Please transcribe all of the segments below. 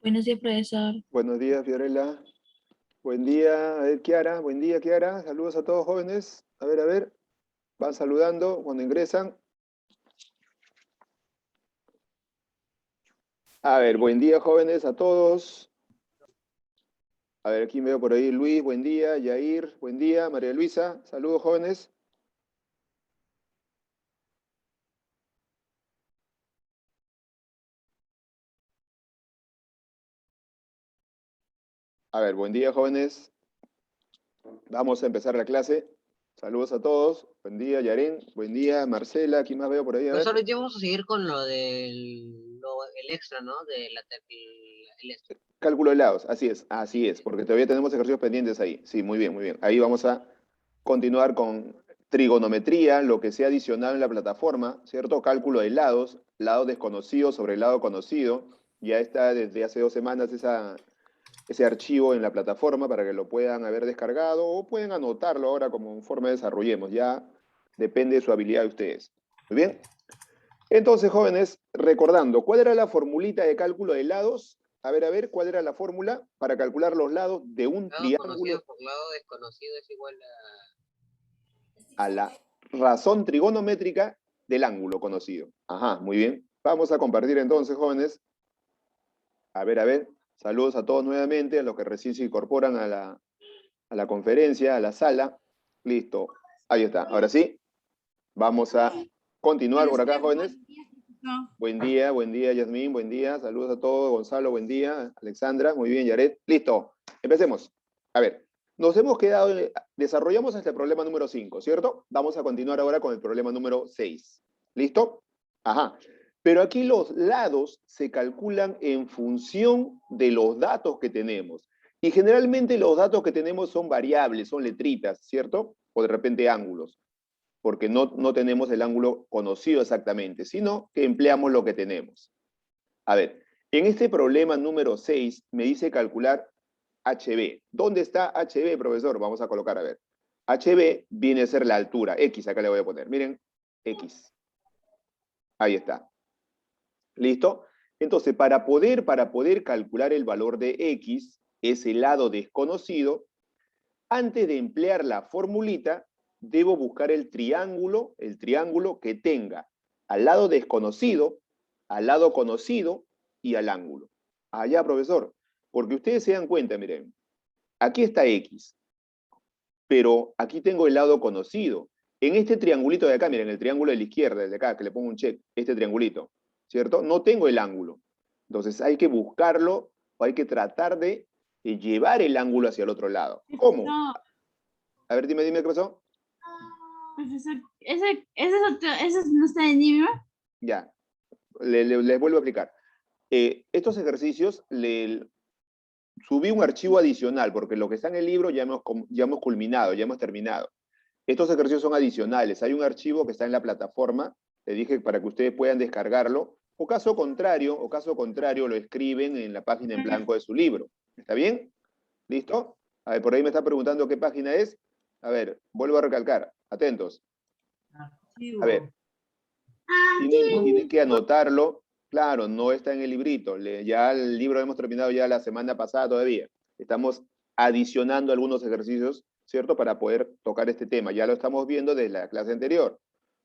Buenos días, profesor. Buenos días, Fiorella. Buen día, a ver, Kiara. Buen día, Kiara. Saludos a todos jóvenes. A ver. Van saludando cuando ingresan. A ver, buen día, jóvenes, a todos. A ver, aquí veo por ahí Luis, buen día. Yair, buen día. María Luisa, saludos, jóvenes. A ver, buen día, jóvenes. Vamos a empezar la clase. Saludos a todos. Buen día, Yaren. Buen día, Marcela. ¿Quién más veo por ahí? A ver. Pues ahorita vamos a seguir con lo el extra, ¿no? El extra. Cálculo de lados, así es, porque todavía tenemos ejercicios pendientes ahí. Sí, muy bien, muy bien. Ahí vamos a continuar con trigonometría, lo que se ha adicionado en la plataforma, ¿cierto? Cálculo de lados, lado desconocido sobre lado conocido. Ya está desde hace 2 semanas ese archivo en la plataforma para que lo puedan haber descargado o pueden anotarlo ahora como en forma de desarrollemos. Ya depende de su habilidad de ustedes. Muy bien. Entonces, jóvenes, recordando, ¿cuál era la formulita de cálculo de lados? A ver, ¿cuál era la fórmula para calcular los lados de un Lado triángulo conocido por lado desconocido es igual a la razón trigonométrica del ángulo conocido? Ajá, muy bien. Vamos a compartir entonces, jóvenes. A ver. Saludos a todos nuevamente, a los que recién se incorporan a la conferencia, a la sala. Listo. Ahí está. Ahora sí, vamos a continuar por acá, jóvenes. Buen día, Yasmín, buen día. Saludos a todos. Gonzalo, buen día. Alexandra, muy bien, Yaret. Listo, empecemos. A ver, nos hemos quedado, desarrollamos hasta el problema número 5, ¿cierto? Vamos a continuar ahora con el problema número 6. ¿Listo? Ajá. Pero aquí los lados se calculan en función de los datos que tenemos. Y generalmente los datos que tenemos son variables, son letritas, ¿cierto? O de repente ángulos, porque no tenemos el ángulo conocido exactamente, sino que empleamos lo que tenemos. A ver, en este problema número 6 me dice calcular HB. ¿Dónde está HB, profesor? Vamos a colocar, a ver. HB viene a ser la altura, X, acá le voy a poner. Miren, X. Ahí está. ¿Listo? Entonces, para poder calcular el valor de X, ese lado desconocido, antes de emplear la formulita, debo buscar el triángulo que tenga al lado desconocido, al lado conocido y al ángulo. Allá, profesor, porque ustedes se dan cuenta, miren, aquí está X, pero aquí tengo el lado conocido. En este triangulito de acá, miren, el triángulo de la izquierda, el de acá, que le pongo un check, este triangulito, ¿cierto? No tengo el ángulo. Entonces hay que buscarlo o hay que tratar de llevar el ángulo hacia el otro lado. ¿Cómo? No, A ver, dime qué pasó. profesor, ese no está en el libro. Ya, les vuelvo a explicar. Estos ejercicios, subí un archivo adicional, porque lo que está en el libro ya hemos culminado, ya hemos terminado. Estos ejercicios son adicionales. Hay un archivo que está en la plataforma, le dije para que ustedes puedan descargarlo, o caso contrario, lo escriben en la página en blanco de su libro. ¿Está bien? ¿Listo? A ver, por ahí me está preguntando qué página es. A ver, vuelvo a recalcar. Atentos. A ver, tienen que anotarlo. Claro, no está en el librito. Ya el libro hemos terminado ya la semana pasada todavía. Estamos adicionando algunos ejercicios, ¿cierto? Para poder tocar este tema. Ya lo estamos viendo desde la clase anterior.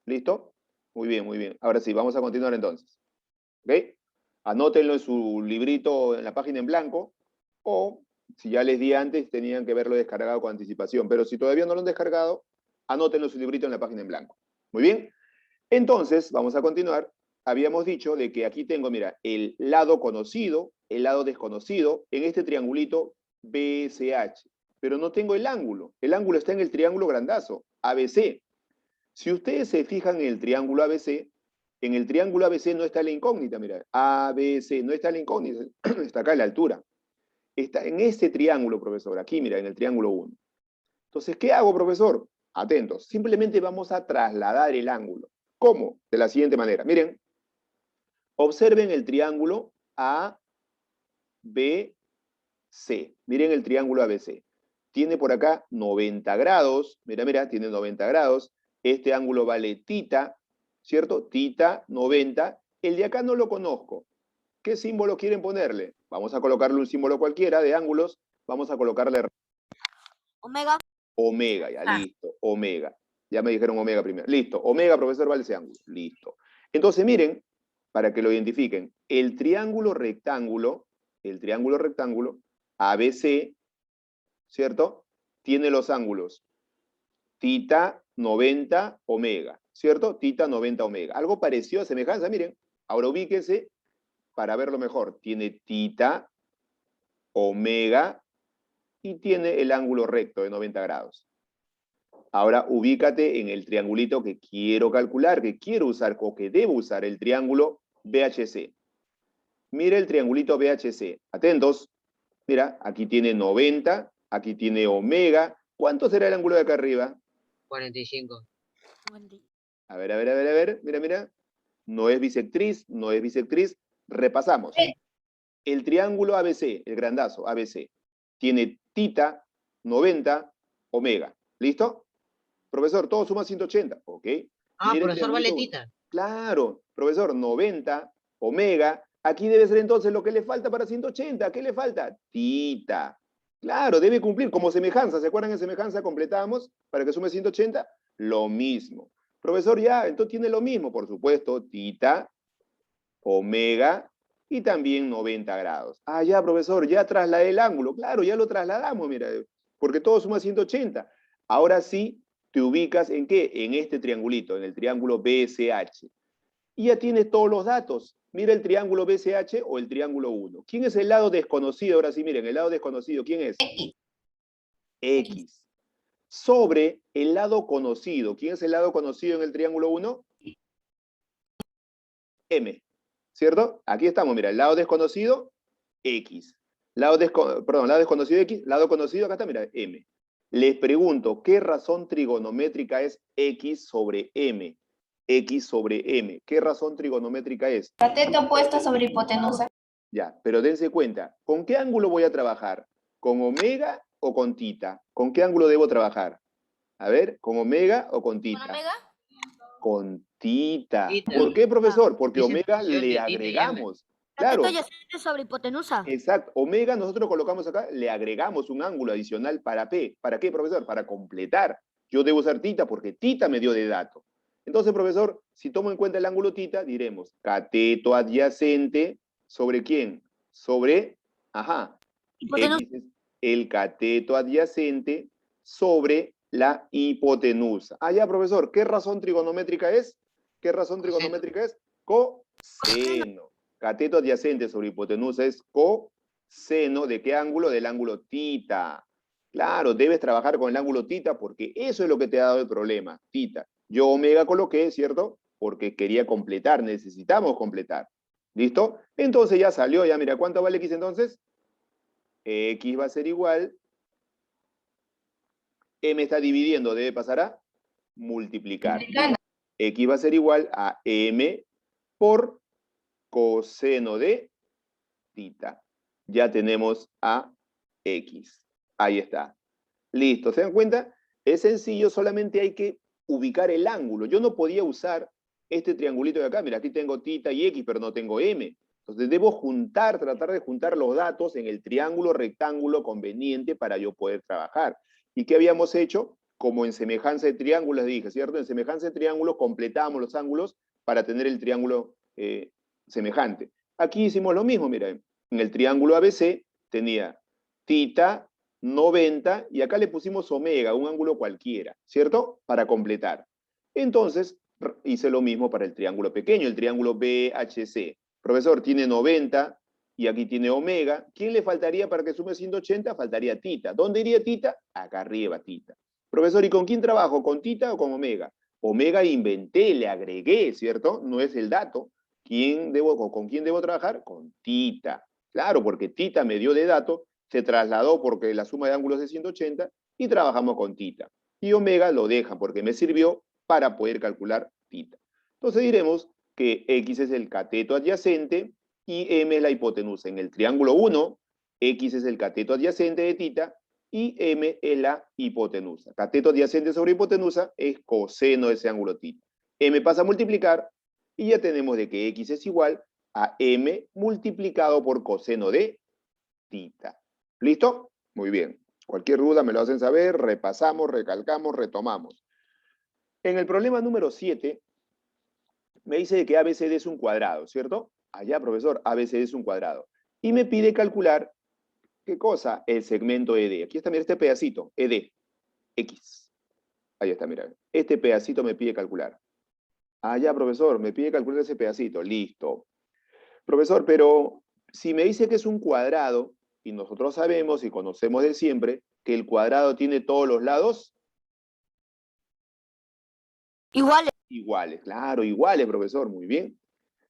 ¿Listo? Muy bien, muy bien. Ahora sí, vamos a continuar entonces. ¿Ok? Anótenlo en su librito en la página en blanco, o si ya les di antes, tenían que verlo descargado con anticipación. Pero si todavía no lo han descargado, anótenlo en su librito en la página en blanco. Muy bien. Entonces, vamos a continuar. Habíamos dicho de que aquí tengo, mira, el lado conocido, el lado desconocido, en este triangulito BCH, pero no tengo el ángulo. El ángulo está en el triángulo grandazo, ABC. Si ustedes se fijan en el triángulo ABC, en el triángulo ABC no está la incógnita, mira, ABC, no está la incógnita, está acá la altura. Está en este triángulo, profesor, aquí, mira, en el triángulo 1. Entonces, ¿qué hago, profesor? Atentos, simplemente vamos a trasladar el ángulo. ¿Cómo? De la siguiente manera. Miren, observen el triángulo ABC. Miren el triángulo ABC. Tiene por acá 90 grados. Mira, tiene 90 grados. Este ángulo vale tita, ¿cierto? Tita 90. El de acá no lo conozco. ¿qué símbolo quieren ponerle? Vamos a colocarle un símbolo cualquiera de ángulos. Vamos a colocarle Omega. omega, ya, listo, omega. Ya me dijeron omega primero. Listo, omega, profesor, vale ese ángulo. Listo. Entonces, miren, para que lo identifiquen, el triángulo rectángulo, ABC, ¿cierto? Tiene los ángulos tita, 90, omega, ¿cierto? Tita, 90, omega. Algo parecido a semejanza, miren. Ahora ubíquense para verlo mejor. Tiene tita, omega y tiene el ángulo recto de 90 grados. Ahora ubícate en el triangulito que quiero calcular, que quiero usar o que debo usar, el triángulo BHC. Mira el triangulito BHC. Atentos. Mira, aquí tiene 90, aquí tiene omega. ¿Cuánto será el ángulo de acá arriba? 45. A ver. Mira. No es bisectriz. Repasamos. El triángulo ABC, el grandazo ABC, tiene tita, 90, omega. ¿Listo? Profesor, todo suma 180. Ok. Ah, Mire el profesor, vale triangulito. tita. Claro, profesor, 90, omega. Aquí debe ser entonces lo que le falta para 180. ¿Qué le falta? Tita. Claro, debe cumplir como semejanza. ¿Se acuerdan en semejanza? Completamos para que sume 180. Lo mismo. Profesor, ya, entonces tiene lo mismo, por supuesto, tita, omega y también 90 grados. Ah, ya, profesor, ya trasladé el ángulo. Claro, ya lo trasladamos, mira, porque todo suma 180. Ahora sí, te ubicas ¿en qué? En este triangulito, en el triángulo BCH. Y ya tienes todos los datos. Mira el triángulo BCH o el triángulo 1. ¿Quién es el lado desconocido? Ahora sí, miren, el lado desconocido, ¿quién es? X. Sobre el lado conocido. ¿Quién es el lado conocido en el triángulo 1? M. ¿Cierto? Aquí estamos, mira, el lado desconocido, X. Lado desconocido X, lado conocido, acá está, mira, M. Les pregunto, ¿qué razón trigonométrica es X sobre M? X sobre M. ¿Qué razón trigonométrica es? Cateto opuesto sobre hipotenusa. Ya, pero dense cuenta, ¿con qué ángulo voy a trabajar? ¿Con omega o con tita? ¿Con qué ángulo debo trabajar? A ver, ¿con omega o con tita? ¿Con omega? Con tita. Tita. ¿Por qué, profesor? Porque Dice omega función de le tita y M. agregamos. Cateto Claro, adyacente sobre hipotenusa. exacto. Omega nosotros colocamos acá, le agregamos un ángulo adicional para P. ¿Para qué, profesor? Para completar. Yo debo usar tita porque tita me dio de dato. Entonces, profesor, si tomo en cuenta el ángulo tita, diremos cateto adyacente ¿sobre quién? Sobre, Hipotenusa. X es el cateto adyacente sobre la hipotenusa. Ah, ya, profesor, ¿qué razón trigonométrica es? ¿Qué razón trigonométrica es? Coseno. Cateto adyacente sobre hipotenusa es coseno. ¿De qué ángulo? Del ángulo tita. Claro, debes trabajar con el ángulo tita porque eso es lo que te ha dado el problema, tita. Yo omega coloqué, ¿cierto? Porque quería completar, necesitamos completar. ¿Listo? Entonces ya salió, ya mira, ¿cuánto vale X entonces? X va a ser igual. M está dividiendo, debe pasar a multiplicar. X va a ser igual a M por coseno de tita. Ya tenemos a X. Ahí está. Listo, ¿se dan cuenta? Es sencillo, solamente hay que ubicar el ángulo. Yo no podía usar este triangulito de acá. Mira, aquí tengo tita y X, pero no tengo M. Entonces debo tratar de juntar los datos en el triángulo rectángulo conveniente para yo poder trabajar. ¿Y qué habíamos hecho? Como en semejanza de triángulos dije, ¿cierto? En semejanza de triángulos completamos los ángulos para tener el triángulo semejante. Aquí hicimos lo mismo, mira, en el triángulo ABC tenía tita, 90, y acá le pusimos omega, un ángulo cualquiera, ¿cierto? Para completar. Entonces, hice lo mismo para el triángulo pequeño, el triángulo BHC. Profesor, tiene 90 y aquí tiene omega. ¿Quién le faltaría para que sume 180? Faltaría tita. ¿Dónde iría tita? Acá arriba, tita. Profesor, ¿y con quién trabajo? ¿Con tita o con omega? Omega inventé, le agregué, ¿cierto? No es el dato. ¿Con quién debo trabajar? Con tita. Claro, porque tita me dio de dato, se trasladó porque la suma de ángulos es 180 y trabajamos con tita. Y omega lo deja porque me sirvió para poder calcular tita. Entonces diremos que X es el cateto adyacente y M es la hipotenusa. En el triángulo 1, X es el cateto adyacente de tita y M es la hipotenusa. Cateto adyacente sobre hipotenusa es coseno de ese ángulo tita. M pasa a multiplicar y ya tenemos de que X es igual a m multiplicado por coseno de tita. ¿Listo? Muy bien. Cualquier duda me lo hacen saber, repasamos, recalcamos, retomamos. En el problema número 7, me dice que ABCD es un cuadrado, ¿cierto? Allá, profesor, ABCD es un cuadrado. Y me pide calcular, ¿qué cosa? El segmento ED. Aquí está, mira, este pedacito, ED, X. Ahí está, mira. Este pedacito me pide calcular. Allá, profesor, me pide calcular ese pedacito. Listo. Profesor, pero si me dice que es un cuadrado, y nosotros sabemos y conocemos de siempre que el cuadrado tiene todos los lados Iguales. iguales. Claro, iguales, profesor, muy bien.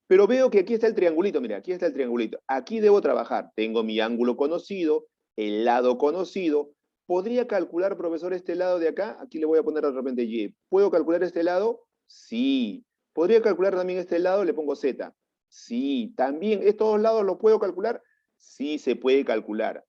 Pero veo que aquí está el triangulito, mira, aquí está el triangulito. Aquí debo trabajar. Tengo mi ángulo conocido, el lado conocido. ¿Podría calcular, profesor, este lado de acá? Aquí le voy a poner de repente Y. ¿Puedo calcular este lado? Sí. ¿Podría calcular también este lado? Le pongo Z. Sí. ¿También estos dos lados los puedo calcular? Sí, se puede calcular.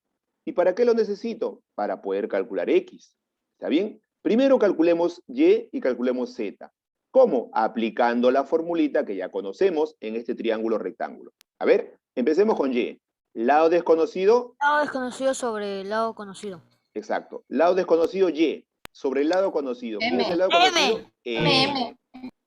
¿Y para qué lo necesito? Para poder calcular X. ¿Está bien? Primero calculemos Y y calculemos Z. ¿Cómo? Aplicando la formulita que ya conocemos en este triángulo rectángulo. A ver, empecemos con Y. Lado desconocido. Lado desconocido sobre el lado conocido. Exacto. Lado desconocido, Y. Sobre el lado conocido. ¿Quién es el lado conocido? M.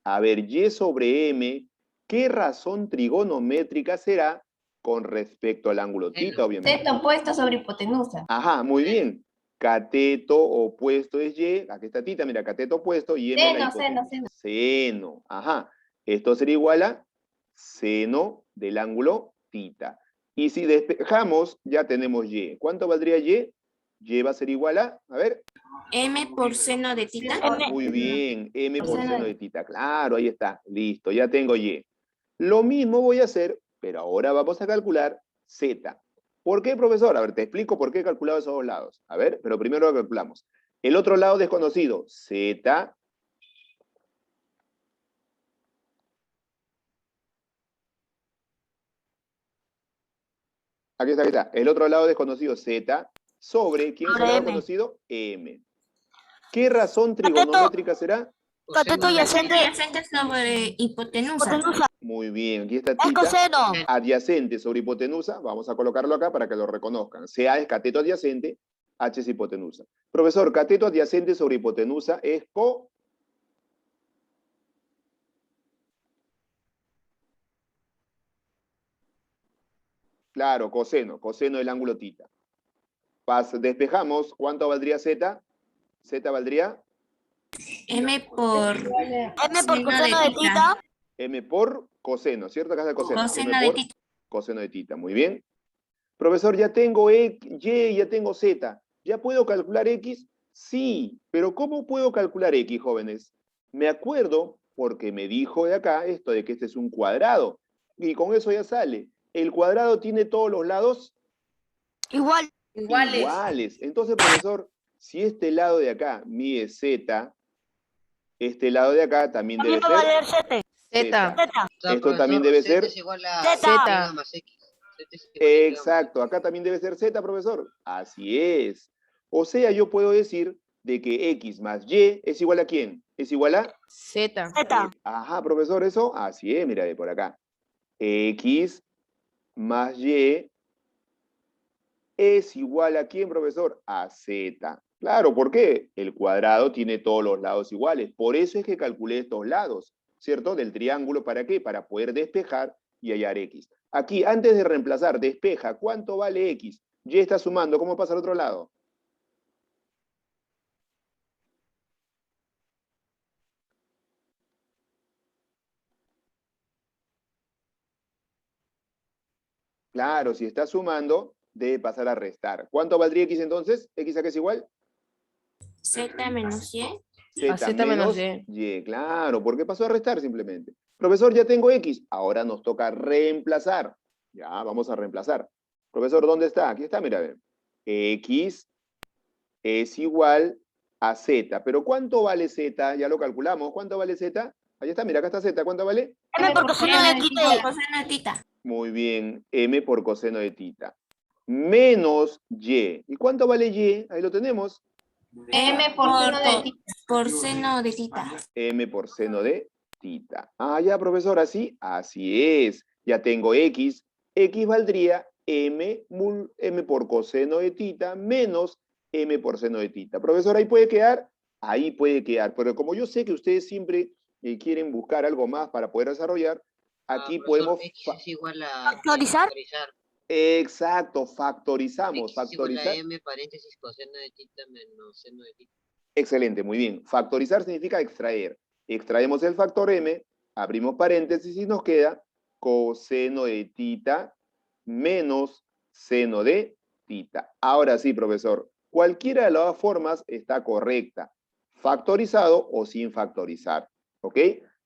A ver, Y sobre M, ¿qué razón trigonométrica será con respecto al ángulo θ, obviamente? Z opuesto sobre hipotenusa. Ajá, muy bien. Cateto opuesto es Y. Aquí está θ, mira, cateto opuesto y M la Seno. hipotenusa. Seno. Ajá. Esto sería igual a seno del ángulo θ. Y si despejamos, ya tenemos Y. ¿Cuánto valdría Y? Y va a ser igual a ver. M por seno de tita. Muy bien, M por seno de tita. Claro, ahí está. Listo, ya tengo Y. Lo mismo voy a hacer, pero ahora vamos a calcular Z. ¿Por qué, profesor? A ver, te explico por qué he calculado esos dos lados. A ver, pero primero lo calculamos. El otro lado desconocido, Z. Aquí está. El otro lado desconocido, Z, sobre, ¿quién es el Sobre lado M. conocido? M. ¿Qué razón trigonométrica será? Cateto adyacente. Adyacente sobre hipotenusa. Hipotenusa. Muy bien, aquí está Es θ. coseno. Adyacente sobre hipotenusa, vamos a colocarlo acá para que lo reconozcan. CA es cateto adyacente, H es hipotenusa. Profesor, cateto adyacente sobre hipotenusa es Claro, coseno del ángulo θ. Despejamos, ¿cuánto valdría Z? Z valdría M por M por seno coseno de tita. tita. M por coseno, ¿cierto? Acá está el coseno. Coseno M de por tita. coseno de tita, muy bien. Profesor, ya tengo Y, ya tengo Z. ¿Ya puedo calcular X? Sí, pero ¿cómo puedo calcular X, jóvenes? Me acuerdo porque me dijo de acá esto de que este es un cuadrado. Y con eso ya sale. El cuadrado tiene todos los lados iguales. Entonces, profesor, si este lado de acá mide Z, este lado de acá también debe También va a ser valer Z. Z. sea, Esto también debe Z ser es igual a Z. Y más X. Z es igual a Y más Exacto, acá también debe ser Z, profesor. Así es. O sea, yo puedo decir de que X más Y es igual a ¿quién? Es igual a Z. Z. Ajá, profesor, eso. Así es, mira de por acá. X más Y es igual a ¿quién, profesor? A Z. Claro, ¿por qué? El cuadrado tiene todos los lados iguales. Por eso es que calculé estos lados, ¿cierto? Del triángulo, ¿para qué? Para poder despejar y hallar X. Aquí, antes de reemplazar, despeja, ¿cuánto vale X? Y está sumando, ¿cómo pasa al otro lado? Claro, si está sumando, debe pasar a restar. ¿Cuánto valdría X entonces? ¿X a qué es igual? Z menos Y. Z menos Y, claro, porque pasó a restar simplemente. Profesor, ya tengo X, ahora nos toca reemplazar. Ya, vamos a reemplazar. Profesor, ¿dónde está? Aquí está, mira, a ver. X es igual a Z. ¿Pero cuánto vale Z? Ya lo calculamos. ¿Cuánto vale Z? Ahí está, mira, acá está Z. ¿Cuánto vale? M por coseno de tita. Coseno de tita. Muy bien, M por coseno de tita. Menos Y. ¿Y cuánto vale Y? Ahí lo tenemos. M por seno de tita. Por seno de tita. M por seno de tita. Ah, ya, profesor, ¿así? Así es. Ya tengo x. X valdría m por coseno de tita menos m por seno de tita. Profesor, ahí puede quedar. Ahí puede quedar. Pero como yo sé que ustedes siempre quieren buscar algo más para poder desarrollar, aquí Profesor, podemos... X es igual a ¿Factorizar? factorizar. Exacto, factorizamos. X es igual a Factorizar. m paréntesis coseno de tita menos seno de tita. Excelente, muy bien. Factorizar significa extraer. Extraemos el factor m, abrimos paréntesis y nos queda coseno de tita menos seno de tita. Ahora sí, profesor, cualquiera de las dos formas está correcta. Factorizado o sin factorizar. ¿Ok?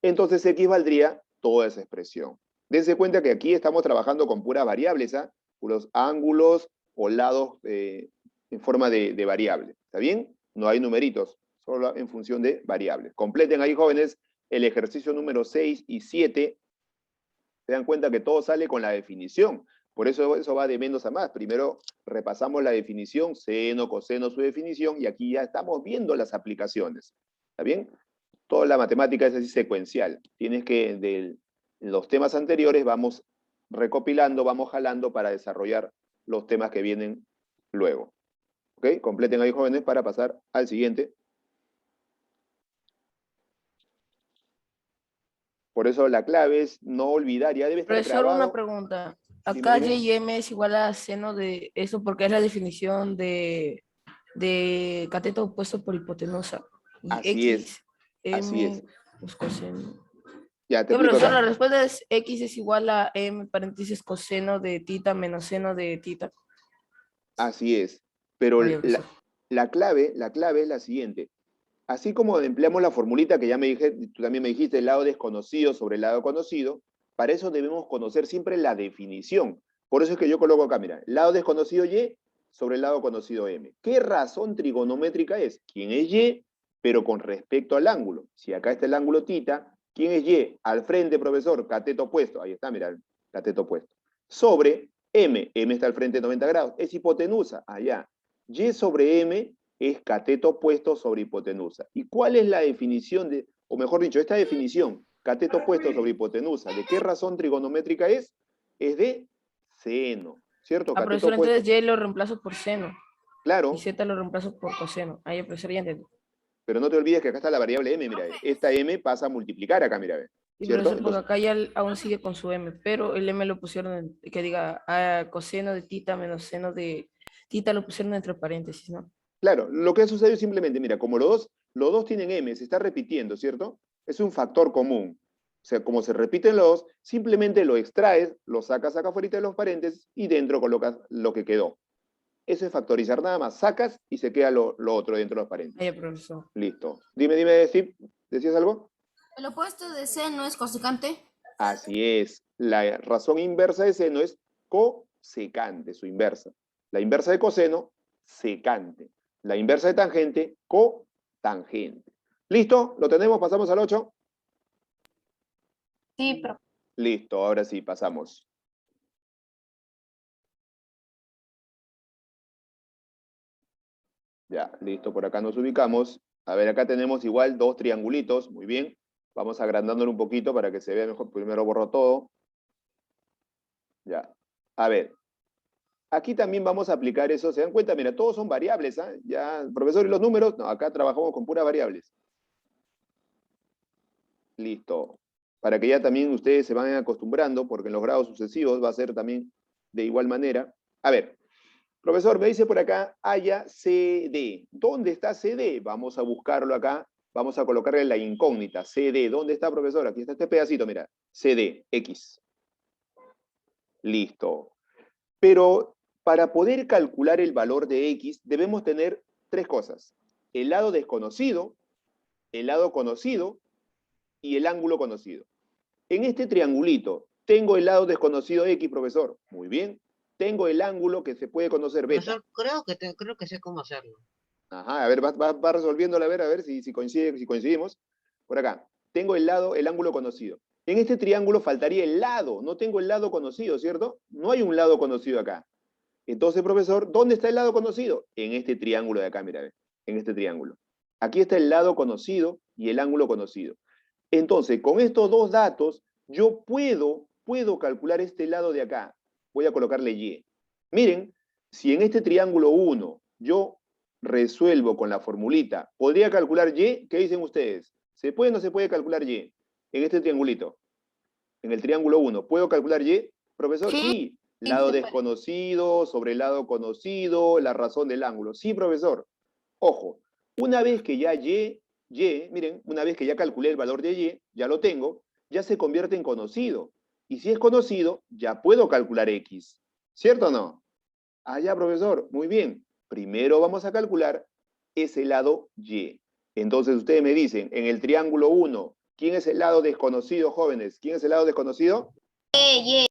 Entonces X valdría toda esa expresión. Dense cuenta que aquí estamos trabajando con puras variables, ¿ah? Puros ángulos o lados en forma de variable. ¿Está bien? No hay numeritos, solo en función de variables. Completen ahí, jóvenes, el ejercicio número 6 y 7. Se dan cuenta que todo sale con la definición. Por eso va de menos a más. Primero repasamos la definición, seno, coseno, su definición, y aquí ya estamos viendo las aplicaciones. ¿Está bien? Toda la matemática es así secuencial. Tienes que, de los temas anteriores, vamos recopilando, vamos jalando para desarrollar los temas que vienen luego. ¿Ok? Completen ahí, jóvenes, para pasar al siguiente. Por eso la clave es no olvidar, ya debe estar Profesor, grabado. una pregunta. Dime, Acá dime. y m es igual a seno de eso porque es la definición de cateto opuesto por hipotenusa. Y Así es, x, así es. m, pues coseno. Ya, te Ya, explico profesor, la acá. respuesta es x es igual a m paréntesis coseno de tita menos seno de tita. Así es. Pero Vaya, profesor. la clave es la siguiente. Así como empleamos la formulita que ya me dije, tú también me dijiste, el lado desconocido sobre el lado conocido, para eso debemos conocer siempre la definición. Por eso es que yo coloco acá, mira, lado desconocido y sobre el lado conocido m. ¿Qué razón trigonométrica es? ¿Quién es y? Pero con respecto al ángulo. Si acá está el ángulo tita, ¿quién es y? Al frente, profesor, cateto opuesto. Ahí está, mira, cateto opuesto. Sobre m. M está al frente de 90 grados. Es hipotenusa, allá. Y sobre m es cateto opuesto sobre hipotenusa. ¿Y cuál es la definición de, o mejor dicho, esta definición, cateto opuesto sobre hipotenusa, ¿de qué razón trigonométrica es? Es de seno, ¿cierto? Cateto Profesor, opuesto. entonces y lo reemplazo por seno y Claro, z lo reemplazo por coseno. Ahí, profesor, ya entendí. pero no te olvides que acá está la variable m, mira, esta m pasa a multiplicar acá, mira, Y ¿cierto? profesor, porque Entonces, acá ya aún sigue con su m, pero el m lo pusieron, que diga, coseno de tita menos seno de tita lo pusieron entre paréntesis, ¿no? claro, lo que ha sucedido es simplemente, mira, como los dos tienen m, se está repitiendo, ¿cierto? Es un factor común. O sea, como se repiten los dos, simplemente lo extraes, lo sacas acá afuera de los paréntesis y dentro colocas lo que quedó. Eso es factorizar nada más. Sacas y se queda lo otro dentro de los paréntesis. Ahí, profesor. Listo. Dime, Steve, ¿decías algo? ¿El opuesto de seno es cosecante? Así es. La razón inversa de seno es cosecante, su inversa. La inversa de coseno, secante. La inversa de tangente, cotangente. ¿Listo? ¿Lo tenemos? ¿Pasamos al 8? Sí, profe. Listo, ahora sí, pasamos. Ya, listo, por acá nos ubicamos. A ver, acá tenemos igual dos triangulitos, muy bien. Vamos agrandándolo un poquito para que se vea mejor. Primero borro todo. Ya. A ver, aquí también vamos a aplicar eso. ¿Se dan cuenta? Mira, todos son variables, ¿ah? Ya, profesor, ¿y los números? No, acá trabajamos con puras variables. Listo. Para que ya también ustedes se vayan acostumbrando, porque en los grados sucesivos va a ser también de igual manera. A ver, profesor, me dice por acá, haya CD. ¿Dónde está CD? Vamos a buscarlo acá. Vamos a colocarle la incógnita. CD. ¿Dónde está, profesor? Aquí está este pedacito, mira. CD, X. Listo. Pero para poder calcular el valor de X, debemos tener tres cosas. El lado desconocido, el lado conocido y el ángulo conocido. En este triangulito, tengo el lado desconocido X, profesor. Muy bien. Tengo el ángulo que se puede conocer beta. Profesor, creo que sé cómo hacerlo. Ajá, a ver, va resolviéndolo, a ver si coincidimos. Por acá, tengo el ángulo conocido. En este triángulo faltaría el lado, no tengo el lado conocido, ¿cierto? No hay un lado conocido acá. Entonces, profesor, ¿dónde está el lado conocido? En este triángulo de acá, mira, en este triángulo. Aquí está el lado conocido y el ángulo conocido. Entonces, con estos dos datos, yo puedo puedo calcular este lado de acá. Voy a colocarle Y. Miren, si en este triángulo 1 yo resuelvo con la formulita, ¿podría calcular Y? ¿Qué dicen ustedes? ¿Se puede o no se puede calcular Y? En este triangulito. En el triángulo 1, ¿puedo calcular Y? Profesor, Sí. sí. Lado se puede. desconocido, sobre el lado conocido, la razón del ángulo. Sí, profesor. Ojo, una vez que ya Y, miren, una vez que ya calculé el valor de Y, ya lo tengo, ya se convierte en conocido. Y si es conocido, ya puedo calcular X. ¿Cierto o no? Ah, ya, profesor. Muy bien. Primero vamos a calcular ese lado Y. Entonces ustedes me dicen, en el triángulo 1, ¿quién es el lado desconocido, jóvenes? ¿Quién es el lado desconocido? Y.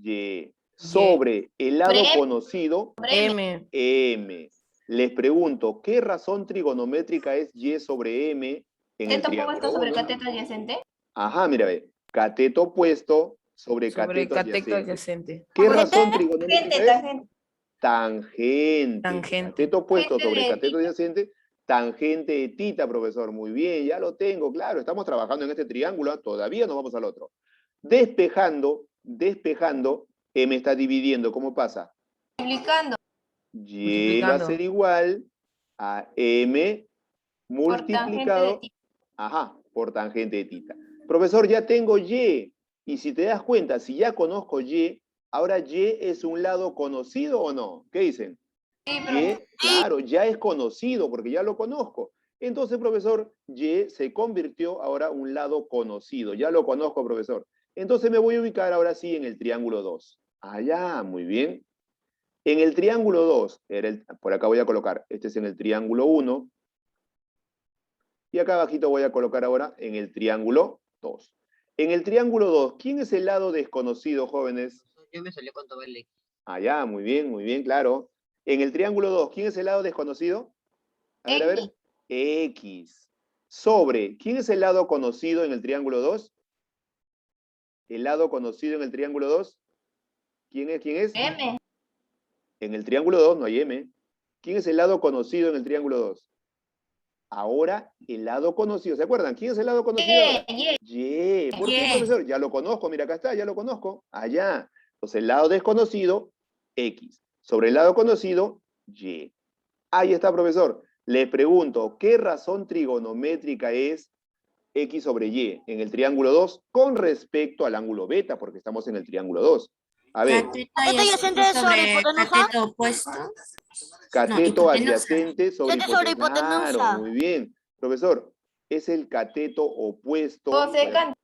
Y. Sobre el lado Sobre- conocido, M. M. Les pregunto, ¿qué razón trigonométrica es Y sobre M en el ¿Cateto triángulo opuesto sobre 1? cateto adyacente? Ajá, mira, ve. Cateto opuesto sobre Sobre cateto cateto adyacente. adyacente. ¿Qué Tangente. razón trigonométrica Tangente, es? tangente. Tangente. Tangente. Cateto opuesto Tangente sobre de cateto tita. adyacente, tangente de tita, profesor. Muy bien, ya lo tengo, claro. Estamos trabajando en este triángulo, ¿ah? Todavía no vamos al otro. Despejando, M está dividiendo. ¿Cómo pasa? Multiplicando Y va a Multiplicando. ser igual a M por tangente de multiplicado, tita. ajá, por tangente de tita. Profesor, ya tengo Y. Y si te das cuenta, si ya conozco Y, ahora Y es un lado conocido o no. ¿Qué dicen? Sí, Y, claro, ya es conocido porque ya lo conozco. Entonces, profesor, Y se convirtió ahora en un lado conocido. Ya lo conozco, profesor. Entonces me voy a ubicar ahora sí en el triángulo 2. Allá, muy bien. En el triángulo 2, por acá voy a colocar, este es en el triángulo 1. Y acá abajito voy a colocar ahora en el triángulo 2. En el triángulo 2, ¿quién es el lado desconocido, jóvenes? Yo me salió cuánto vale X. Allá, muy bien, claro. En el triángulo 2, ¿quién es el lado desconocido? A ver, a ver. X. Sobre, ¿quién es el lado conocido en el triángulo 2? El lado conocido en el triángulo 2. ¿Quién es? ¿Quién es? M. En el triángulo 2 no hay M. ¿Quién es el lado conocido en el triángulo 2? Ahora, el lado conocido. ¿Se acuerdan? ¿Quién es el lado conocido ahora? Y. ¿Por qué, Y. profesor? Ya lo conozco, mira, acá está, ya lo conozco. Allá. Entonces, el lado desconocido, X. Sobre el lado conocido, Y. Ahí está, profesor. Le pregunto, ¿qué razón trigonométrica es X sobre Y en el triángulo 2 con respecto al ángulo beta? Porque estamos en el triángulo 2. A ver, ¿Cateto adyacente sobre hipotenusa? cateto opuesto. cateto hipotenusa. adyacente sobre Cateto sobre hipotenusa. hipotenusa. Claro, muy bien. Profesor, es el cateto opuesto. Cosecante.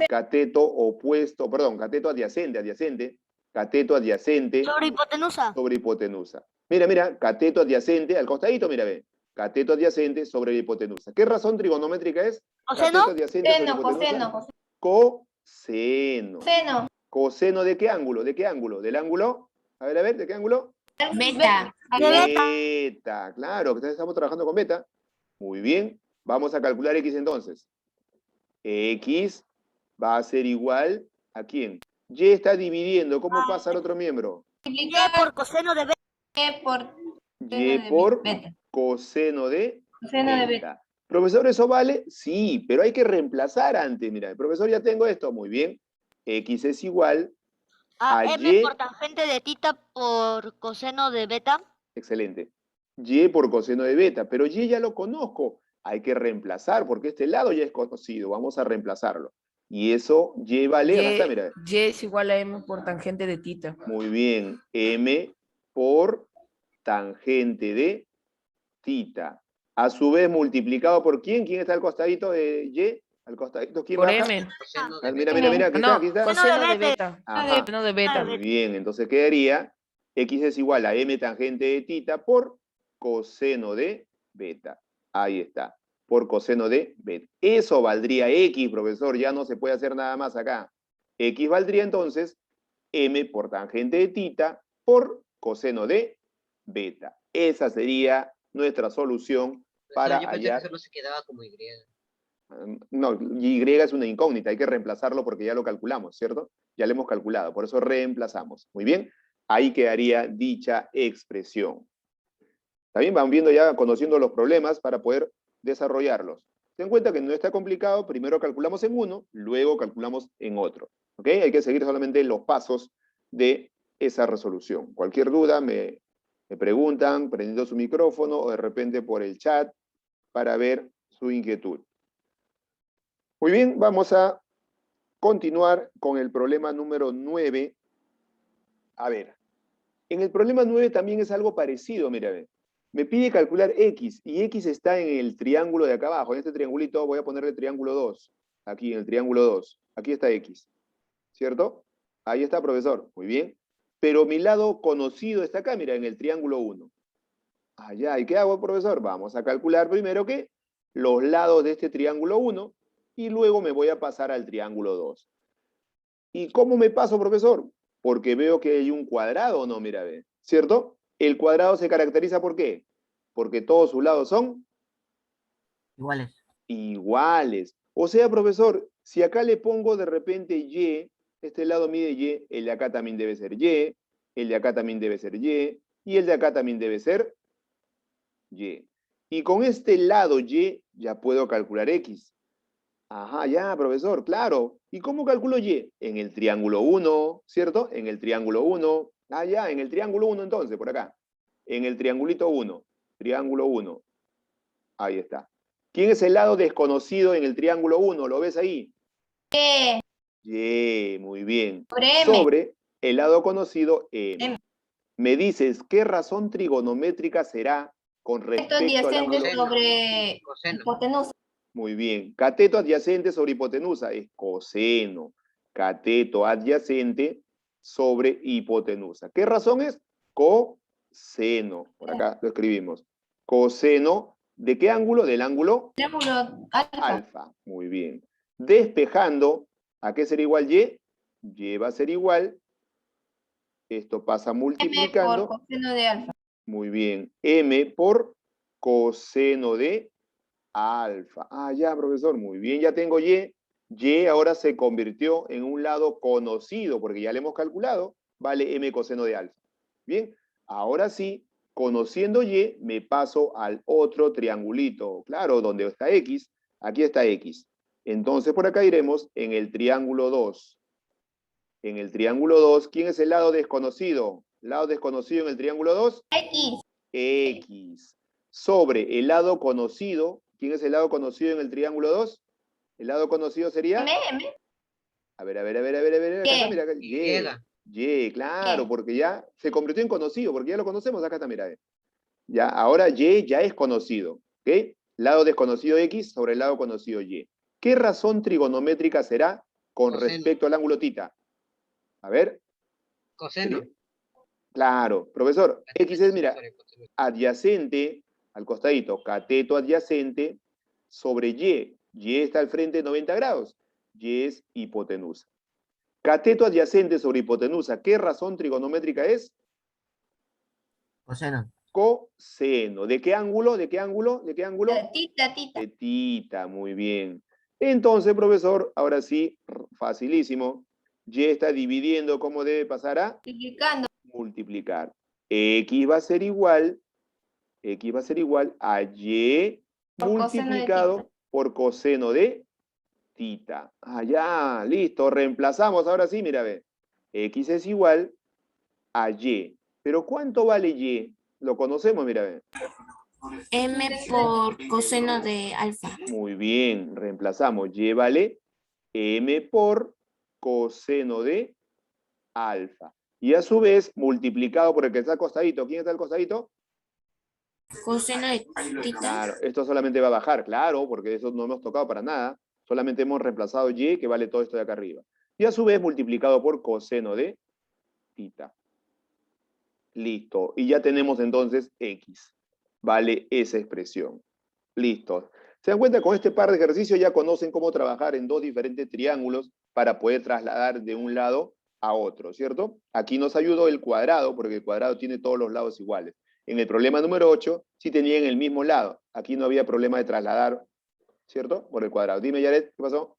Cateto opuesto, perdón, cateto adyacente. Cateto adyacente Sobre hipotenusa. sobre hipotenusa. Mira, cateto adyacente, al costadito, mira, ve. Cateto adyacente sobre hipotenusa. ¿Qué razón trigonométrica es? ¿Coseno? Cateto adyacente sobre Seno, hipotenusa. coseno, Coseno. coseno. ¿Coseno de qué ángulo? ¿De qué ángulo? ¿Del ángulo? A ver, ¿de qué ángulo? Beta. De beta. Beta, claro, que estamos trabajando con beta. Muy bien. Vamos a calcular X entonces. X va a ser igual ¿a quién? Y está dividiendo. ¿Cómo pasa al otro miembro? Y por coseno de beta. Y por Y por beta. coseno de Coseno de beta. beta. Profesor, ¿eso vale? Sí, pero hay que reemplazar antes. Mira, profesor, ya tengo esto. Muy bien. X es igual A a M Y. por tangente de tita por coseno de beta. Excelente. Y por coseno de beta. Pero Y ya lo conozco. Hay que reemplazar porque este lado ya es conocido. Vamos a reemplazarlo. Y eso Y vale, acá está, mira. Y es igual a M por tangente de tita. Muy bien. M por tangente de tita. A su vez multiplicado por ¿quién? ¿Quién está al costadito de Y? Al costadito, ¿quién Por baja? M. Coseno de Ah, beta. mira, aquí está, No, aquí está. coseno de de beta. Ajá. Coseno de beta. Muy bien, entonces quedaría X es igual a M tangente de tita por coseno de beta. Ahí está, por coseno de beta. Eso valdría X, profesor, ya no se puede hacer nada más acá. X valdría entonces M por tangente de tita por coseno de beta. Esa sería nuestra solución para Yo pensé que hallar. solo se quedaba como Y. No, Y es una incógnita, hay que reemplazarlo porque ya lo calculamos, ¿cierto? Ya lo hemos calculado, por eso reemplazamos. Muy bien, ahí quedaría dicha expresión. También van viendo ya, conociendo los problemas para poder desarrollarlos. Ten en cuenta que no está complicado, primero calculamos en uno, luego calculamos en otro. ¿Ok? Hay que seguir solamente los pasos de esa resolución. Cualquier duda me preguntan, prendiendo su micrófono o de repente por el chat para ver su inquietud. Muy bien, vamos a continuar con el problema número 9. A ver, en el problema 9 también es algo parecido, mira, ve. Me pide calcular x, y x está en el triángulo de acá abajo. En este triangulito voy a ponerle triángulo 2. Aquí, en el triángulo 2. Aquí está x. ¿Cierto? Ahí está, profesor. Muy bien. Pero mi lado conocido está acá, mira, en el triángulo 1. Allá, ¿y qué hago, profesor? Vamos a calcular primero que los lados de este triángulo 1 y luego me voy a pasar al triángulo 2. ¿Y cómo me paso, profesor? Porque veo que hay un cuadrado, ¿no? Mira, ve, ¿cierto? El cuadrado se caracteriza ¿por qué? Porque todos sus lados son Iguales. iguales. O sea, profesor, si acá le pongo de repente y, este lado mide y, el de acá también debe ser y, el de acá también debe ser y el de acá también debe ser y. Y con este lado y ya puedo calcular x. Ajá, ya, profesor, claro. ¿Y cómo calculo y? En el triángulo 1, ¿cierto? En el triángulo 1. Ah, ya, en el triángulo 1 entonces, por acá. En el triangulito 1. Triángulo 1. Ahí está. ¿Quién es el lado desconocido en el triángulo 1? ¿Lo ves ahí? ¿Qué? Y, muy bien. Sobre M. Sobre el lado conocido M. M. Me dices, ¿qué razón trigonométrica será con Esto respecto al adyacente ángulo? sobre Coseno. hipotenusa. Muy bien. Cateto adyacente sobre hipotenusa es coseno. Cateto adyacente sobre hipotenusa. ¿Qué razón es? Coseno. Por acá lo escribimos. Coseno, ¿de qué ángulo? Del ángulo Triángulo alfa. alfa. Muy bien. Despejando, ¿a qué será igual y? Y va a ser igual. Esto pasa M por multiplicando. coseno de alfa. Muy bien. M por coseno de alfa. Ah, ya, profesor, muy bien, ya tengo y. Y ahora se convirtió en un lado conocido, porque ya le hemos calculado, vale m coseno de alfa. Bien, ahora sí, conociendo y, me paso al otro triangulito. Claro, donde está x, aquí está x. Entonces por acá iremos en el triángulo 2. En el triángulo 2, ¿quién es el lado desconocido? Lado desconocido en el triángulo 2. X. X. Sobre el lado conocido. ¿Quién es el lado conocido en el triángulo 2? El lado conocido sería. M. A ver. Acá está, mira. Acá. Y, claro, Y. porque ya se convirtió en conocido, porque ya lo conocemos. Acá está, mira. Ya, ahora Y ya es conocido. ¿Ok? Lado desconocido X sobre el lado conocido Y. ¿Qué razón trigonométrica será con Coseno. respecto al ángulo tita? A ver. Coseno. Claro, profesor. X es, mira, Sobre hipotenusa. adyacente al costadito, cateto adyacente sobre Y. Y está al frente de 90 grados. Y es hipotenusa. Cateto adyacente sobre hipotenusa, ¿qué razón trigonométrica es? Coseno. Coseno. ¿De qué ángulo? ¿De qué ángulo? ¿De qué ángulo? Tita. De tita, muy bien. Entonces, profesor, ahora sí, facilísimo. Y está dividiendo, ¿cómo debe pasar a? Multiplicando. Multiplicar. X va a ser igual a Y Por coseno de multiplicado tita. por coseno de tita. Ah, ya, listo. Reemplazamos ahora sí, mira, ve. X es igual a Y. Pero ¿cuánto vale Y? Lo conocemos, mira, ve. M por coseno de alfa. Muy bien, reemplazamos. Y vale M por coseno de alfa. Y a su vez, multiplicado por el que está al costadito. ¿Quién está al costadito? Coseno de tita. Claro, esto solamente va a bajar, claro, porque eso no hemos tocado para nada. Solamente hemos reemplazado y, que vale todo esto de acá arriba. Y a su vez multiplicado por coseno de tita. Listo. Y ya tenemos entonces x. Vale esa expresión. Listo. ¿Se dan cuenta? Con este par de ejercicios ya conocen cómo trabajar en dos diferentes triángulos para poder trasladar de un lado a otro, ¿cierto? Aquí nos ayudó el cuadrado, porque el cuadrado tiene todos los lados iguales. En el problema número 8, sí tenían el mismo lado. Aquí no había problema de trasladar, ¿cierto? Por el cuadrado. Dime, Yaret, ¿qué pasó?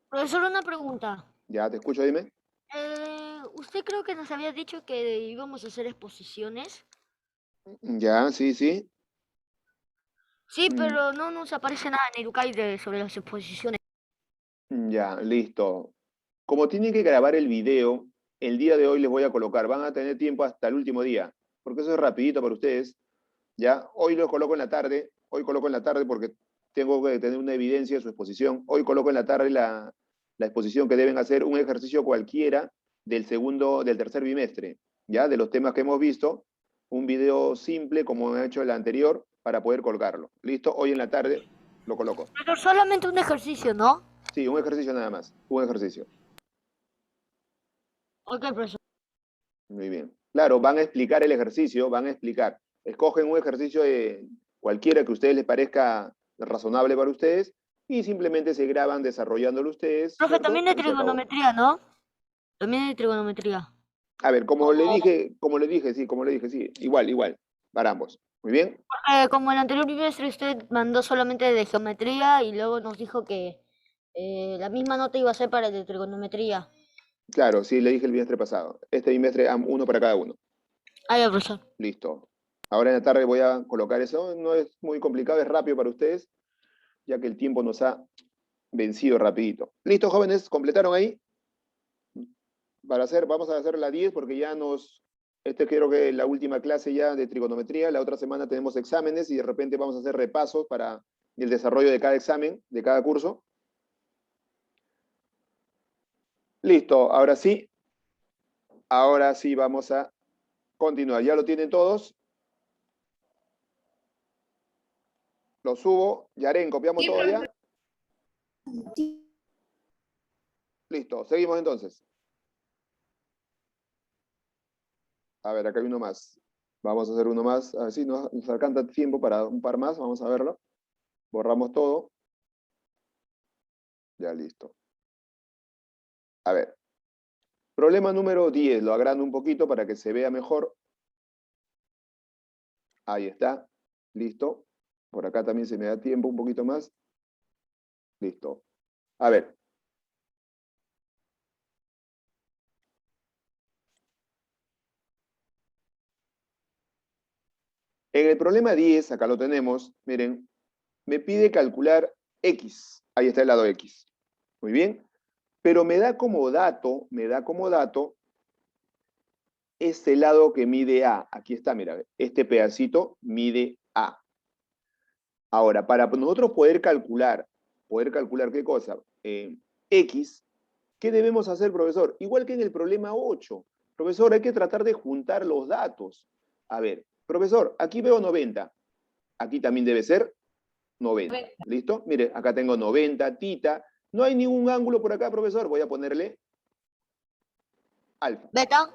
Profesor, una pregunta. Ya, te escucho, dime. Usted creo que nos había dicho que íbamos a hacer exposiciones. Ya, sí. Sí, pero no nos aparece nada en Educay sobre las exposiciones. Ya, listo. Como tienen que grabar el video, el día de hoy les voy a colocar, van a tener tiempo hasta el último día, porque eso es rapidito para ustedes. Ya, hoy los coloco en la tarde, porque tengo que tener una evidencia de su exposición. Hoy coloco en la tarde la exposición que deben hacer, un ejercicio cualquiera del tercer bimestre, ya, de los temas que hemos visto, un video simple como he hecho el anterior para poder colgarlo. ¿Listo? Hoy en la tarde lo coloco. Pero solamente un ejercicio, ¿no? Sí, un ejercicio nada más, un ejercicio. Ok, profesor. Muy bien. Claro, van a explicar el ejercicio, van a explicar. Escogen un ejercicio cualquiera que a ustedes les parezca razonable para ustedes y simplemente se graban desarrollándolo ustedes. Profe, ¿cierto? también de Y se acabó. trigonometría, ¿no? También de trigonometría. A ver, como le dije, sí. Igual, para ambos. Muy bien. Como el anterior bimestre usted mandó solamente de geometría y luego nos dijo que la misma nota iba a ser para el de trigonometría. Claro, sí, le dije el bimestre pasado. Este bimestre, uno para cada uno. Ah, ya, profesor. Listo. Ahora en la tarde voy a colocar eso. No es muy complicado, es rápido para ustedes, ya que el tiempo nos ha vencido rapidito. Listo, jóvenes, ¿completaron ahí? Vamos a hacer la 10 porque creo que es la última clase ya de trigonometría. La otra semana tenemos exámenes y de repente vamos a hacer repasos para el desarrollo de cada examen, de cada curso. Listo, ahora sí vamos a continuar. ¿Ya lo tienen todos? Lo subo. Yaren, ¿copiamos Sí, todo ya? profesor. Listo, seguimos entonces. A ver, acá hay uno más. Vamos a hacer uno más. A ver si nos alcanza tiempo para un par más. Vamos a verlo. Borramos todo. Ya, listo. A ver. Problema número 10. Lo agrando un poquito para que se vea mejor. Ahí está. Listo. Por acá también se me da tiempo un poquito más. Listo. A ver. En el problema 10, acá lo tenemos, miren, me pide calcular X. Ahí está el lado X. Muy bien. Pero me da como dato este lado que mide A. Aquí está, mira, este pedacito mide A. Ahora, para nosotros poder calcular ¿qué cosa? X, ¿qué debemos hacer, profesor? Igual que en el problema 8. Profesor, hay que tratar de juntar los datos. A ver, profesor, aquí veo 90. Aquí también debe ser 90. ¿Listo? Mire, acá tengo 90, tita. No hay ningún ángulo por acá, profesor. Voy a ponerle alfa. ¿Beta?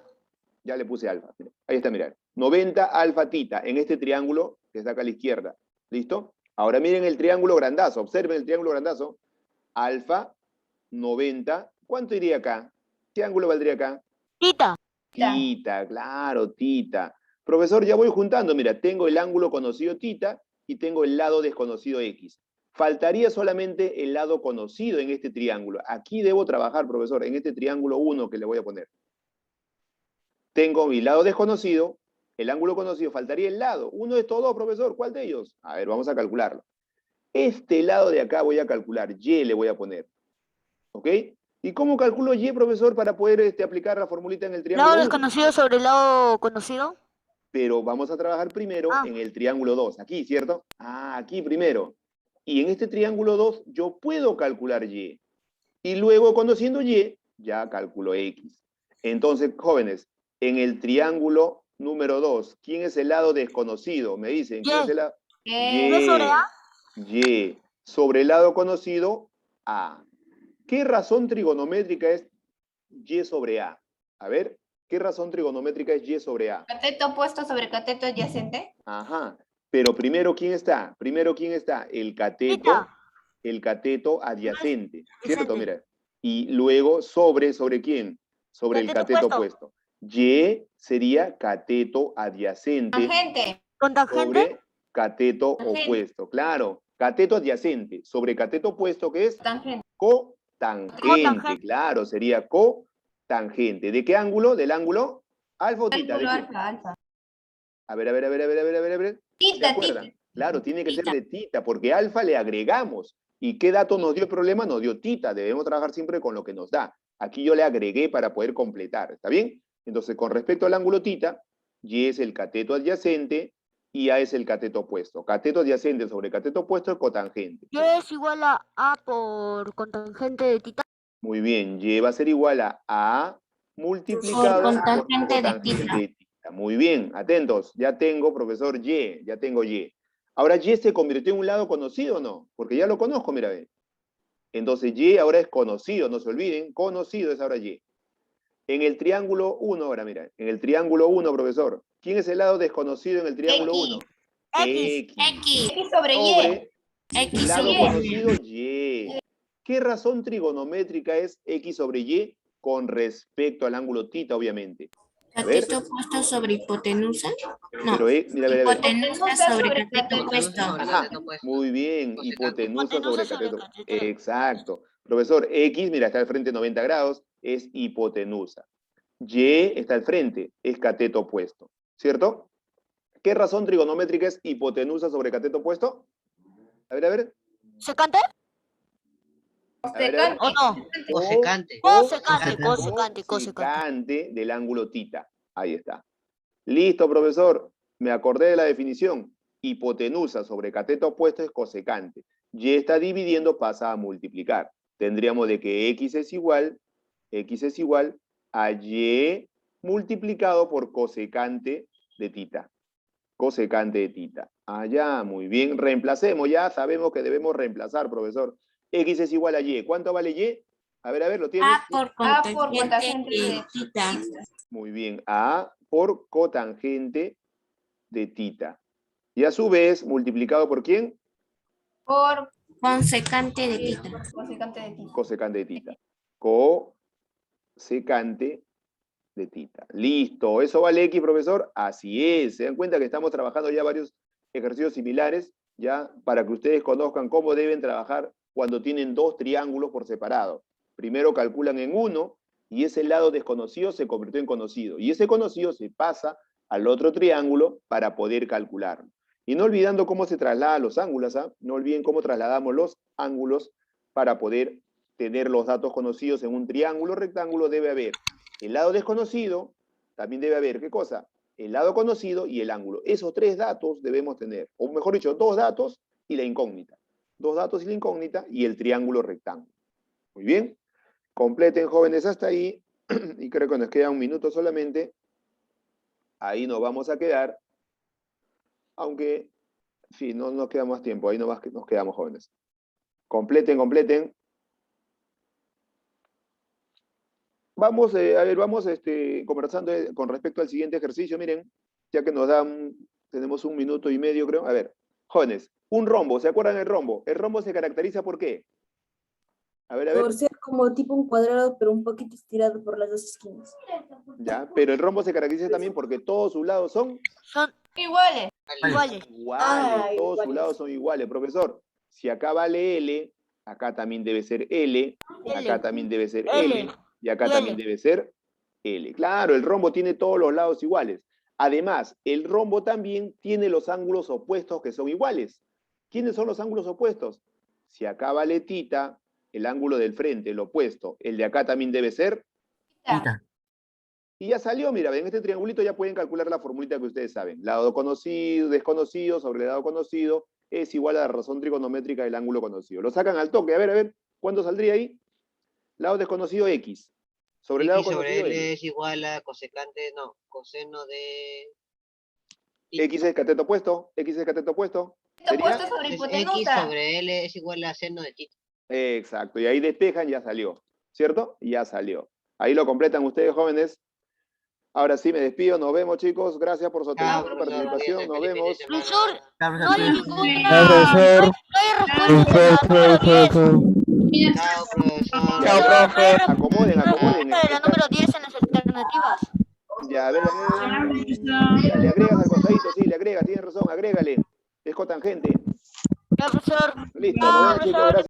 Ya le puse alfa. Mire, ahí está, mirad. 90 alfa tita en este triángulo que está acá a la izquierda. ¿Listo? Ahora miren el triángulo grandazo. Observen el triángulo grandazo. Alfa, 90. ¿Cuánto iría acá? ¿Qué ángulo valdría acá? Tita. Tita, claro, tita. Profesor, ya voy juntando. Mira, tengo el ángulo conocido tita y tengo el lado desconocido X. Faltaría solamente el lado conocido en este triángulo. Aquí debo trabajar, profesor, en este triángulo 1 que le voy a poner. Tengo mi lado desconocido, el ángulo conocido, faltaría el lado. Uno de estos dos, profesor, ¿cuál de ellos? A ver, vamos a calcularlo. Este lado de acá voy a calcular, Y le voy a poner. ¿Ok? ¿Y cómo calculo Y, profesor, para poder aplicar la formulita en el triángulo ¿Lado 1? desconocido sobre el lado conocido? Pero vamos a trabajar primero Ah. en el triángulo 2. Aquí, ¿cierto? Aquí primero. Y en este triángulo 2 yo puedo calcular Y. Y luego, conociendo Y, ya calculo X. Entonces, jóvenes, en el triángulo número 2, ¿quién es el lado desconocido? Me dicen, ¿quién es el lado? ¿Y sobre A? Y. Sobre el lado conocido, A. ¿Qué razón trigonométrica es Y sobre A? A ver, ¿qué razón trigonométrica es Y sobre A? Cateto opuesto sobre cateto adyacente. Ajá. Pero primero, ¿quién está? El cateto, Tita. el cateto adyacente, ¿cierto? Adyacente. Mira. Y luego ¿sobre quién? Sobre el Cateto cateto opuesto. opuesto. Y sería cateto adyacente Tangente. ¿Con tangente? sobre cateto Tangente. opuesto. Claro, cateto adyacente sobre cateto opuesto, ¿qué es? Tangente. Cotangente. Cotangente. Claro, sería cotangente. ¿De qué ángulo? ¿Del ángulo alfa o tita? ¿De Cálculo quién? alfa, alfa. A ver. ¿Se Tita, acuerdan? tita. Claro, tiene que ser Tita. de tita, porque alfa le agregamos. ¿Y qué dato nos dio el problema? Nos dio tita. Debemos trabajar siempre con lo que nos da. Aquí yo le agregué para poder completar. ¿Está bien? Entonces, con respecto al ángulo tita, Y es el cateto adyacente y A es el cateto opuesto. Cateto adyacente sobre cateto opuesto es cotangente. Y es igual a A por cotangente de tita. Muy bien, Y va a ser igual a A multiplicado Por cotangente de cotangente tita. de tita. Muy bien, atentos. Ya tengo, profesor, Y. Ya tengo Y. Ahora, Y se convirtió en un lado conocido o no? Porque ya lo conozco, mira, ve. Entonces, Y ahora es conocido, no se olviden. Conocido es ahora Y. En el triángulo 1, ahora mira. En el triángulo 1, profesor. ¿Quién es el lado desconocido en el triángulo 1? X. X. X sobre Y. Sobre X lado sobre Y. conocido, Y. ¿Qué razón trigonométrica es X sobre Y con respecto al ángulo tita, obviamente? A ver. Cateto opuesto sobre hipotenusa. No. Pero, mira, a ver. Hipotenusa sobre cateto opuesto. Ajá, muy bien, Cosecante. hipotenusa sobre Hipotenusa sobre cateto. cateto. Exacto. Profesor, X, mira, está al frente 90 grados, es hipotenusa. Y está al frente, es cateto opuesto. ¿Cierto? ¿Qué razón trigonométrica es hipotenusa sobre cateto opuesto? A ver. ¿Secante A ver. o no? Cosecante. Cosecante. Cosecante del ángulo tita. Ahí está. Listo, profesor. Me acordé de la definición. Hipotenusa sobre cateto opuesto es cosecante. Y está dividiendo, pasa a multiplicar. Tendríamos de que X es igual a Y multiplicado por cosecante de tita. Cosecante de tita. Allá, muy bien. Reemplacemos, ya sabemos que debemos reemplazar, profesor. X es igual a Y. ¿Cuánto vale Y? A ver, ¿lo tienes? A por cotangente de tita. Muy bien. A por cotangente de tita. Y a su vez, multiplicado por ¿quién? Por Consecante de tita. cosecante de tita. Cosecante de tita. Cosecante de tita. Listo. ¿Eso vale X, profesor? Así es. Se dan cuenta que estamos trabajando ya varios ejercicios similares, ya para que ustedes conozcan cómo deben trabajar cuando tienen dos triángulos por separado. Primero calculan en uno y ese lado desconocido se convirtió en conocido. Y ese conocido se pasa al otro triángulo para poder calcularlo. Y no olvidando cómo se trasladan los ángulos, ¿ah? No olviden cómo trasladamos los ángulos para poder tener los datos conocidos en un triángulo rectángulo. Debe haber el lado desconocido, también debe haber, ¿qué cosa? El lado conocido y el ángulo. Esos tres datos debemos tener, o mejor dicho, dos datos y la incógnita. Dos datos y la incógnita y el triángulo rectángulo. Muy bien. Completen, jóvenes, hasta ahí. Y creo que nos queda un minuto solamente. Ahí nos vamos a quedar. Aunque, sí, no nos queda más tiempo. Ahí nomás nos quedamos, jóvenes. Completen. Vamos, vamos conversando con respecto al siguiente ejercicio. Miren, ya que nos dan, tenemos un minuto y medio, creo. A ver, jóvenes, un rombo, ¿se acuerdan del rombo? El rombo se caracteriza ¿por qué? A ver. Por ser como tipo un cuadrado, pero un poquito estirado por las dos esquinas. Ya, pero el rombo se caracteriza también porque todos sus lados son Son Iguales. iguales. iguales, todos sus iguales. lados son iguales. Profesor, si acá vale L, acá también debe ser L, acá también debe ser L, y acá y también L. debe ser L. Claro, el rombo tiene todos los lados iguales. Además, el rombo también tiene los ángulos opuestos que son iguales. ¿Quiénes son los ángulos opuestos? Si acá vale tita, el ángulo del frente, el opuesto, el de acá también debe ser. Tita. Y ya salió, mira, en este triangulito ya pueden calcular la formulita que ustedes saben. Lado conocido, desconocido, sobre el lado conocido, es igual a la razón trigonométrica del ángulo conocido. Lo sacan al toque, a ver, ¿cuánto saldría ahí? Lado desconocido, X. Sobre el lado X sobre conocido, L L. es igual a cosecante, no, coseno de... X es cateto opuesto, X es cateto opuesto. Está ¿Sería? puesto sobre X hipotenusa. sobre L es igual a seno de tita. Exacto, y ahí despejan, ya salió, ¿cierto? Ya salió. Ahí lo completan ustedes, jóvenes. Ahora sí, me despido, nos vemos, chicos. Gracias por su Chao, atención, profesor, participación, nos cuídense, vemos. feliz fin de semana. Profesor, no hay ninguna. Chao, No hay respuesta de la número 10. Chao, profesor. Ya, Profesor, no hay Acomoden. respuesta de la número 10 en las alternativas. Ya, a ver, le agregas al costadito, sí, le agregas, tienes razón, agrégale. Es cotangente. Ya, profesor. Listo, nos vemos, chicos, gracias.